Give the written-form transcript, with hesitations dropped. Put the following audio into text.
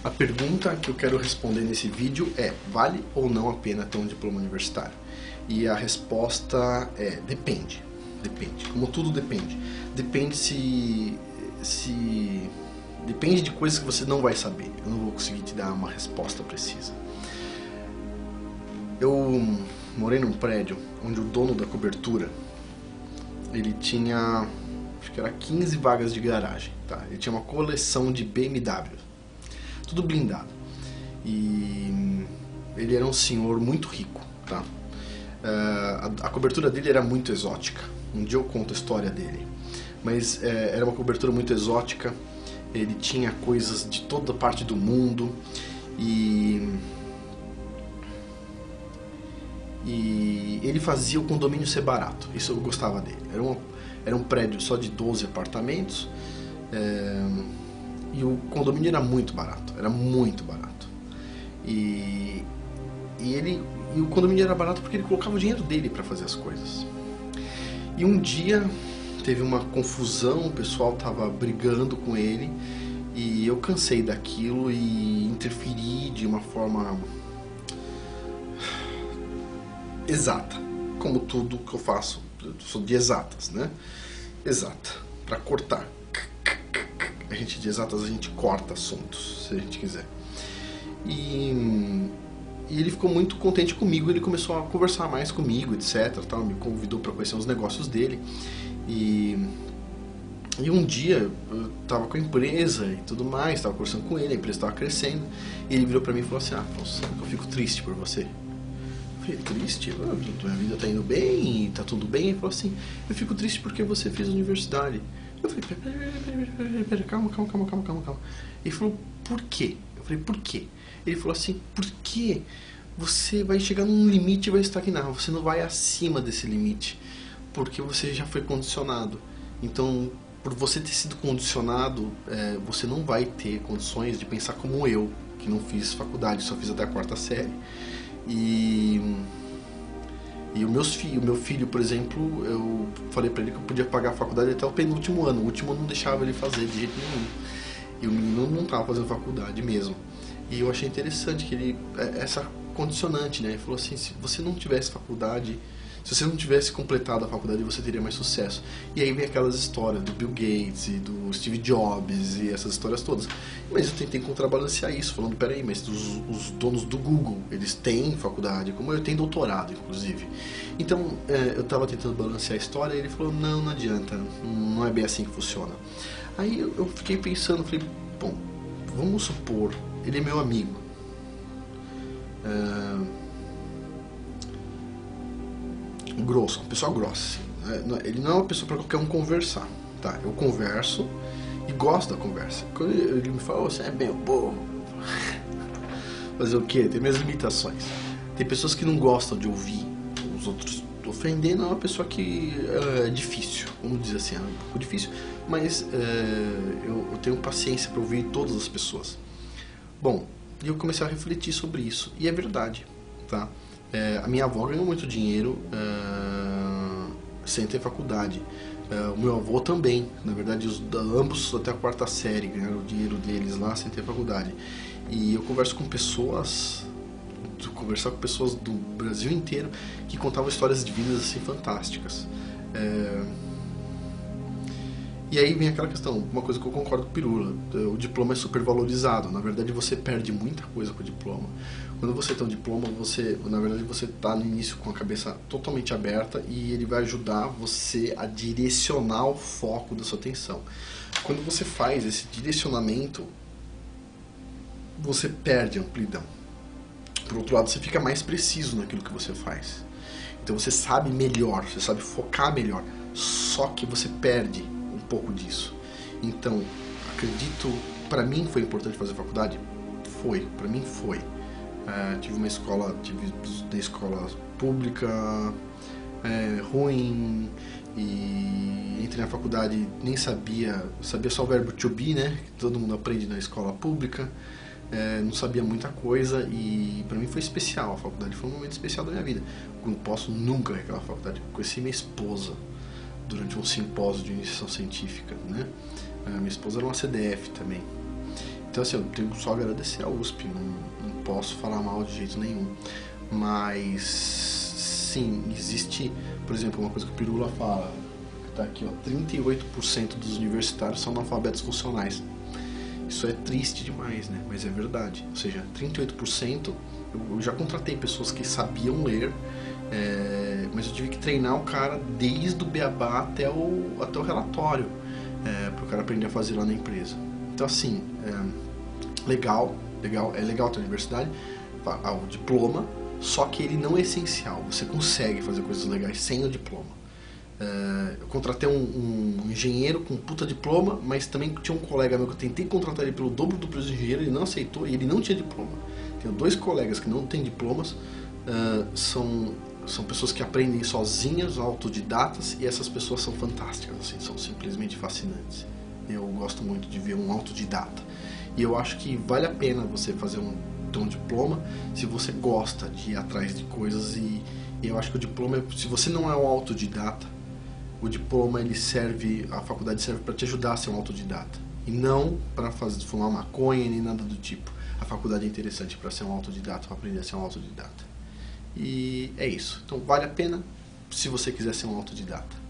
A pergunta que eu quero responder nesse vídeo é: vale ou não a pena ter um diploma universitário? E a resposta é: depende. Depende. Como tudo depende. Depende depende de coisas que você não vai saber. Eu não vou conseguir te dar uma resposta precisa. Eu morei num prédio onde o dono da cobertura, ele tinha, acho que era 15 vagas de garagem, tá? Ele tinha uma coleção de BMW, tudo blindado. E ele era um senhor muito rico, tá? A cobertura dele era muito exótica. Um dia eu conto a história dele. Mas era uma cobertura muito exótica. Ele tinha coisas de toda parte do mundo. E ele fazia o condomínio ser barato. Isso eu gostava dele. Era um prédio só de 12 apartamentos. E o condomínio era muito barato. Era muito barato. E o condomínio era barato porque ele colocava o dinheiro dele para fazer as coisas. E um dia teve uma confusão, o pessoal tava brigando com ele e eu cansei daquilo e interferi de uma forma exata, como tudo que eu faço. Eu sou de exatas, né? Exata, para cortar. A gente de exatas, a gente corta assuntos, se a gente quiser. E ele ficou muito contente comigo, ele começou a conversar mais comigo, etc. Tal, me convidou para conhecer os negócios dele. E um dia eu tava com a empresa e tudo mais, tava conversando com ele, a empresa tava crescendo. E ele virou para mim e falou assim: sabe que eu fico triste por você? Eu falei: triste? Minha vida tá indo bem, tá tudo bem? Ele falou assim: eu fico triste porque você fez universidade. Eu falei: pera, calma. Ele falou: por quê? Eu falei: por quê? Ele falou assim: porque você vai chegar num limite e vai estagnar, você não vai acima desse limite, porque você já foi condicionado. Então, por você ter sido condicionado, você não vai ter condições de pensar como eu, que não fiz faculdade, só fiz até a 4ª série. E o meu filho, por exemplo, eu falei pra ele que eu podia pagar a faculdade até o penúltimo ano. O último eu não deixava ele fazer de jeito nenhum. E o menino não estava fazendo faculdade mesmo. E eu achei interessante que ele, essa condicionante, né? Ele falou assim: se você não tivesse faculdade, se você não tivesse completado a faculdade, você teria mais sucesso. E aí vem aquelas histórias do Bill Gates e do Steve Jobs e essas histórias todas. Mas eu tentei contrabalancear isso, falando: peraí, mas os donos do Google, eles têm faculdade, como eu tenho doutorado, inclusive. Então, eu estava tentando balancear a história e ele falou: não adianta, não é bem assim que funciona. Aí eu fiquei pensando, falei: bom, vamos supor, ele é meu amigo. Grosso, uma pessoa grossa. Ele não é uma pessoa para qualquer um conversar, tá? Eu converso e gosto da conversa. Quando ele me fala: você é bem burro. Fazer o quê? Tem minhas limitações. Tem pessoas que não gostam de ouvir os outros ofender. Não é uma pessoa que é difícil, vamos dizer assim, é um pouco difícil, mas eu tenho paciência para ouvir todas as pessoas. Bom, e eu comecei a refletir sobre isso, e é verdade, tá? A minha avó ganhou muito dinheiro sem ter faculdade. O meu avô também, na verdade, ambos até a 4ª série ganharam o dinheiro deles lá sem ter faculdade. E eu conversar com pessoas do Brasil inteiro que contavam histórias de vidas assim fantásticas. E aí vem aquela questão, uma coisa que eu concordo com o Pirula: o diploma é super valorizado. Na verdade, você perde muita coisa com o diploma. Quando você tem um diploma, na verdade, você está no início com a cabeça totalmente aberta e ele vai ajudar você a direcionar o foco da sua atenção. Quando você faz esse direcionamento, você perde a amplidão. Por outro lado, você fica mais preciso naquilo que você faz. Então você sabe melhor, você sabe focar melhor. Só que você perde um pouco disso. Então, acredito, para mim foi importante fazer faculdade? Foi, para mim foi. Tive uma escola pública ruim, e entrei na faculdade, nem sabia só o verbo to be, né? Que todo mundo aprende na escola pública. Não sabia muita coisa e para mim foi especial. A faculdade foi um momento especial da minha vida. Não posso nunca reclamar da faculdade. Conheci minha esposa durante um simpósio de iniciação científica, né? Minha esposa era uma CDF também. Então assim, eu tenho só a agradecer a USP, não posso falar mal de jeito nenhum. Mas sim, existe, por exemplo, uma coisa que o Pirula fala, tá aqui, ó, 38% dos universitários são analfabetos funcionais. Isso é triste demais, né? Mas é verdade. Ou seja, 38%, eu já contratei pessoas que sabiam ler, mas eu tive que treinar o cara desde o beabá até o relatório, para o cara aprender a fazer lá na empresa. Então assim, é legal ter a universidade, o diploma, só que ele não é essencial. Você consegue fazer coisas legais sem o diploma. Eu contratei um engenheiro com puta diploma, mas também tinha um colega meu que eu tentei contratar ele pelo dobro do preço do engenheiro, ele não aceitou e ele não tinha diploma. Tenho 2 colegas que não têm diplomas, são pessoas que aprendem sozinhas, autodidatas, e essas pessoas são fantásticas, assim, são simplesmente fascinantes. Eu gosto muito de ver um autodidata. E eu acho que vale a pena você fazer ter um diploma se você gosta de ir atrás de coisas, e eu acho que o diploma, se você não é um autodidata, o diploma a faculdade serve para te ajudar a ser um autodidata e não para fumar maconha nem nada do tipo. A faculdade é interessante para ser um autodidata, para aprender a ser um autodidata. E é isso. Então vale a pena se você quiser ser um autodidata.